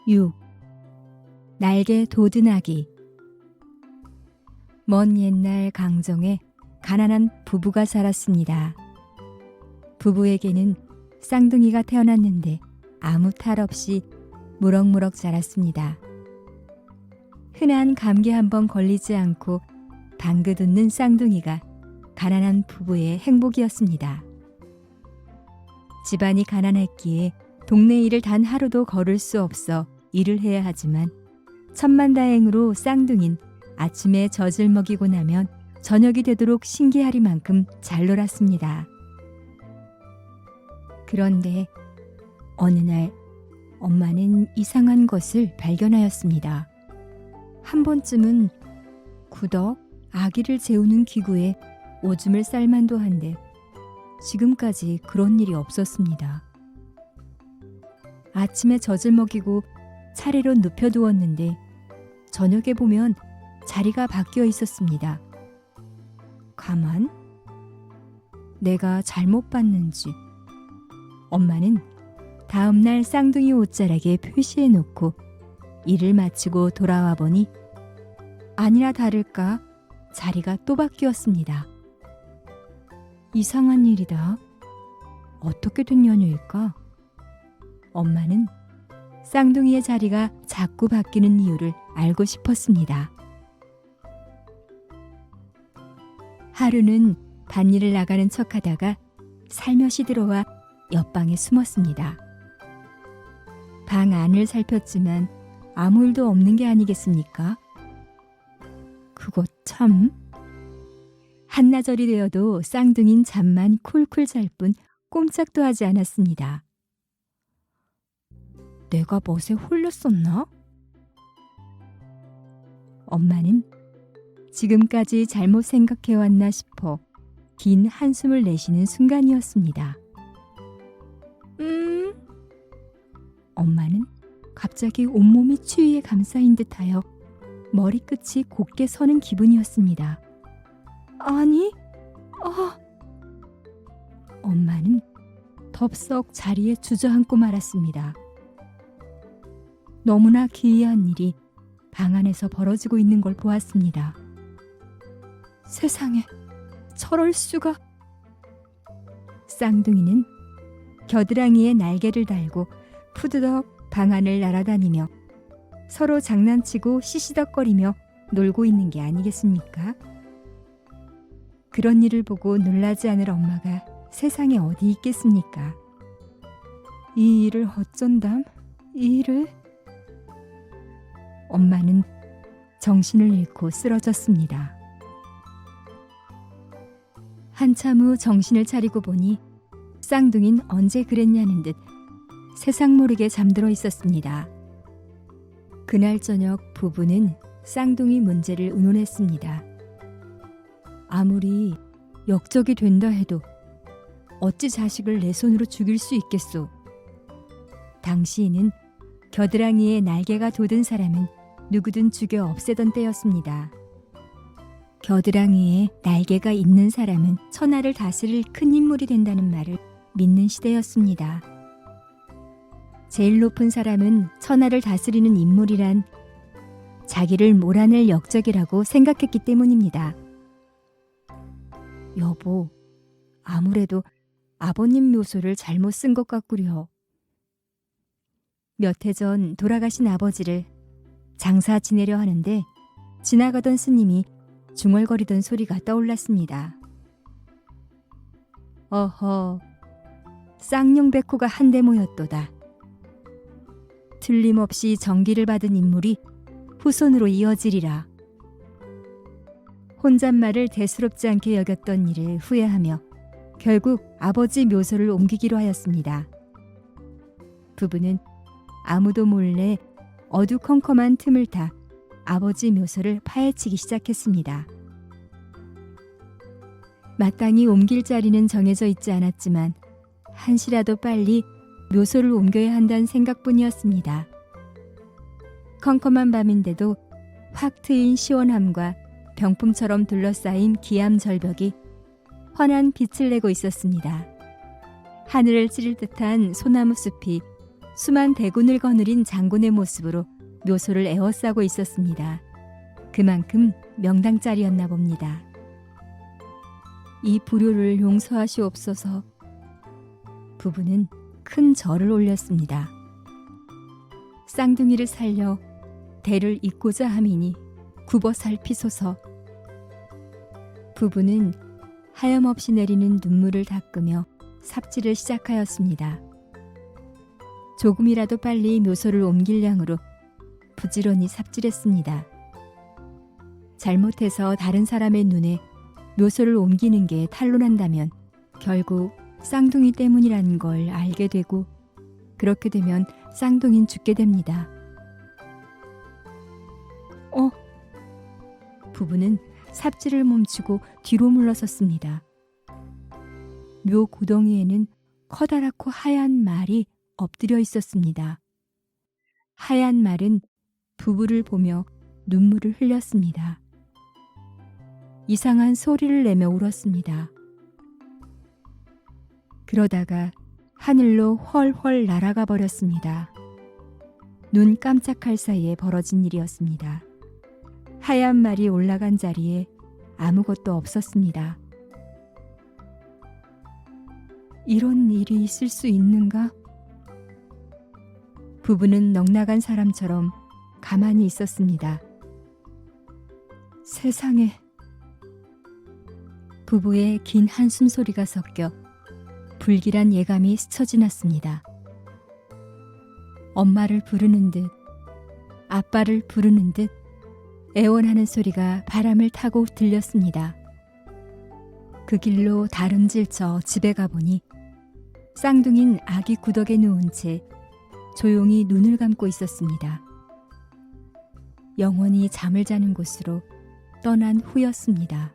6. 날개 돋은 아기. 먼 옛날 강정에 가난한 부부가 살았습니다. 부부에게는 쌍둥이가 태어났는데 아무 탈 없이 무럭무럭 자랐습니다. 흔한 감기 한 번 걸리지 않고 방긋 웃는 쌍둥이가 가난한 부부의 행복이었습니다. 집안이 가난했기에 동네 일을 단 하루도 걸을 수 없어 일을 해야 하지만 천만다행으로 쌍둥이는 아침에 젖을 먹이고 나면 저녁이 되도록 신기하리만큼 잘 놀았습니다. 그런데 어느 날 엄마는 이상한 것을 발견하였습니다. 한 번쯤은 구덕 아기를 재우는 기구에 오줌을 쌀 만도 한데 지금까지 그런 일이 없었습니다. 아침에 젖을 먹이고 차례로 눕혀두었는데 저녁에 보면 자리가 바뀌어 있었습니다. 가만? 내가 잘못 봤는지. 엄마는 다음날 쌍둥이 옷자락에 표시해 놓고 일을 마치고 돌아와 보니 아니나 다를까 자리가 또 바뀌었습니다. 이상한 일이다. 어떻게 된 연유일까? 엄마는 쌍둥이의 자리가 자꾸 바뀌는 이유를 알고 싶었습니다. 하루는 밭일을 나가는 척하다가 살며시 들어와 옆방에 숨었습니다. 방 안을 살폈지만 아무 일도 없는 게 아니겠습니까? 그거 참... 한나절이 되어도 쌍둥이는 잠만 쿨쿨 잘 뿐 꼼짝도 하지 않았습니다. 내가 멋에 홀렸었나? 엄마는 지금까지 잘못 생각해왔나 싶어 긴 한숨을 내쉬는 순간이었습니다. 엄마는 갑자기 온몸이 추위에 감싸인 듯하여 머리끝이 곧게 서는 기분이었습니다. 아니, 엄마는 덥석 자리에 주저앉고 말았습니다. 너무나 기이한 일이 방 안에서 벌어지고 있는 걸 보았습니다. 세상에, 저럴 수가. 쌍둥이는 겨드랑이에 날개를 달고 푸드덕 방 안을 날아다니며 서로 장난치고 시시덕거리며 놀고 있는 게 아니겠습니까? 그런 일을 보고 놀라지 않을 엄마가 세상에 어디 있겠습니까? 이 일을 어쩐담? 이 일을? 엄마는 정신을 잃고 쓰러졌습니다. 한참 후 정신을 차리고 보니 쌍둥이는 언제 그랬냐는 듯 세상 모르게 잠들어 있었습니다. 그날 저녁 부부는 쌍둥이 문제를 의논했습니다. 아무리 역적이 된다 해도 어찌 자식을 내 손으로 죽일 수 있겠소. 당시에는 겨드랑이에 날개가 돋은 사람은 누구든 죽여 없애던 때였습니다. 겨드랑이에 날개가 있는 사람은 천하를 다스릴 큰 인물이 된다는 말을 믿는 시대였습니다. 제일 높은 사람은 천하를 다스리는 인물이란 자기를 몰아낼 역적이라고 생각했기 때문입니다. 여보, 아무래도 아버님 묘소를 잘못 쓴 것 같구려. 몇 해 전 돌아가신 아버지를 장사 지내려 하는데 지나가던 스님이 중얼거리던 소리가 떠올랐습니다. 어허, 쌍용백호가 한데 모였도다. 틀림없이 정기를 받은 인물이 후손으로 이어지리라. 혼잣말을 대수롭지 않게 여겼던 일을 후회하며 결국 아버지 묘소를 옮기기로 하였습니다. 부부는 아무도 몰래 어두컴컴한 틈을 타 아버지 묘소를 파헤치기 시작했습니다. 마땅히 옮길 자리는 정해져 있지 않았지만 한시라도 빨리 묘소를 옮겨야 한다는 생각뿐이었습니다. 컴컴한 밤인데도 확 트인 시원함과 병풍처럼 둘러싸인 기암 절벽이 환한 빛을 내고 있었습니다. 하늘을 찌를 듯한 소나무 숲이 수만 대군을 거느린 장군의 모습으로 묘소를 에워싸고 있었습니다. 그만큼 명당짜리였나 봅니다. 이 불효를 용서하시옵소서. 부부는 큰 절을 올렸습니다. 쌍둥이를 살려 대를 잇고자 함이니 굽어 살피소서. 부부는 하염없이 내리는 눈물을 닦으며 삽질을 시작하였습니다. 조금이라도 빨리 묘소를 옮길 양으로 부지런히 삽질했습니다. 잘못해서 다른 사람의 눈에 묘소를 옮기는 게 탄로난다면 결국 쌍둥이 때문이라는 걸 알게 되고, 그렇게 되면 쌍둥이는 죽게 됩니다. 부부는 삽질을 멈추고 뒤로 물러섰습니다. 묘 구덩이에는 커다랗고 하얀 말이 엎드려 있었습니다. 하얀 말은 부부를 보며 눈물을 흘렸습니다. 이상한 소리를 내며 울었습니다. 그러다가 하늘로 훨훨 날아가 버렸습니다. 눈 깜짝할 사이에 벌어진 일이었습니다. 하얀 말이 올라간 자리에 아무것도 없었습니다. 이런 일이 있을 수 있는가? 부부는 넋나간 사람처럼 가만히 있었습니다. 세상에. 부부의 긴 한숨 소리가 섞여 불길한 예감이 스쳐 지났습니다. 엄마를 부르는 듯, 아빠를 부르는 듯 애원하는 소리가 바람을 타고 들렸습니다. 그 길로 다름질쳐 집에 가보니 쌍둥이는 아기 구덕에 누운 채 조용히 눈을 감고 있었습니다. 영원히 잠을 자는 곳으로 떠난 후였습니다.